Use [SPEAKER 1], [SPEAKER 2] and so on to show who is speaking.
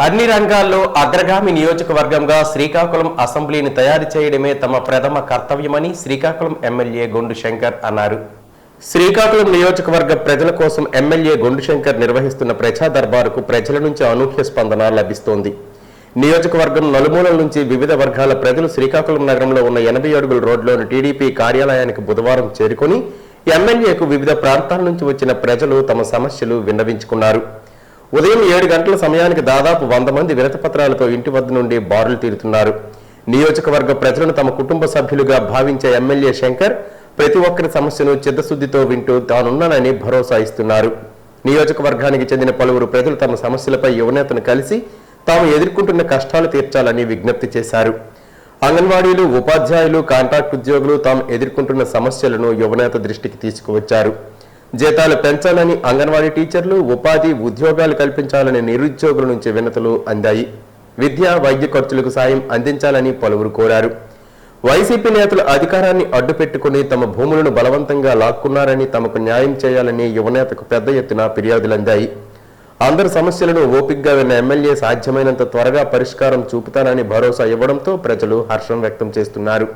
[SPEAKER 1] అన్ని రంగాల్లో అగ్రగామి నియోజకవర్గంగా శ్రీకాకుళం అసెంబ్లీని తయారు చేయడమే తమ ప్రథమ కర్తవ్యమని శ్రీకాకుళం ఎమ్మెల్యే గొండు శంకర్ అన్నారు. శ్రీకాకుళం నియోజకవర్గ ప్రజల కోసం ఎమ్మెల్యే గొండు శంకర్ నిర్వహిస్తున్న ప్రజా దర్బారుకు ప్రజల నుంచి అనూహ్య స్పందన లభిస్తోంది. నియోజకవర్గం నలుమూలల నుంచి వివిధ వర్గాల ప్రజలు శ్రీకాకుళం నగరంలో ఉన్న 80 అడుగుల రోడ్లోని టీడీపీ కార్యాలయానికి బుధవారం చేరుకొని ఎమ్మెల్యేకు వివిధ ప్రాంతాల నుంచి వచ్చిన ప్రజలు తమ సమస్యలు విన్నవించుకున్నారు. ఉదయం 7 గంటల సమయానికి దాదాపు 100 మంది వినతిపత్రాలతో ఇంటి వద్ద నుండి బారులు తీరుతున్నారు. నియోజకవర్గ ప్రజలను తమ కుటుంబ సభ్యులుగా భావించే ఎమ్మెల్యే శంకర్ ప్రతి ఒక్కరి సమస్యను చిత్తశుద్ధితో వింటూ తానున్నానని భరోసా ఇస్తున్నారు. నియోజకవర్గానికి చెందిన పలువురు ప్రజలు తమ సమస్యలపై యువనేతను కలిసి తాము ఎదుర్కొంటున్న కష్టాలు తీర్చాలని విజ్ఞప్తి చేశారు. అంగన్వాడీలు, ఉపాధ్యాయులు, కాంట్రాక్ట్ ఉద్యోగులు తాము ఎదుర్కొంటున్న సమస్యలను యువనేత దృష్టికి తీసుకువచ్చారు. జీతాలు పెంచాలని, అంగన్వాడీ టీచర్లు, ఉపాధి, ఉద్యోగాలు కల్పించాలని నిరుద్యోగుల నుంచి వినతులు అందాయి. విద్య, వైద్య ఖర్చులకు సాయం అందించాలని పలువురు కోరారు. వైసీపీ నేతలు అధికారాన్ని అడ్డుపెట్టుకుని తమ భూములను బలవంతంగా లాక్కున్నారని, తమకు న్యాయం చేయాలని యువనేతకు పెద్ద ఎత్తున ఫిర్యాదులందాయి. అందరి సమస్యలను ఓపికగా విన్న ఎమ్మెల్యే సాధ్యమైనంత త్వరగా పరిష్కారం చూపుతానని భరోసా ఇవ్వడంతో ప్రజలు హర్షం వ్యక్తం చేస్తున్నారు.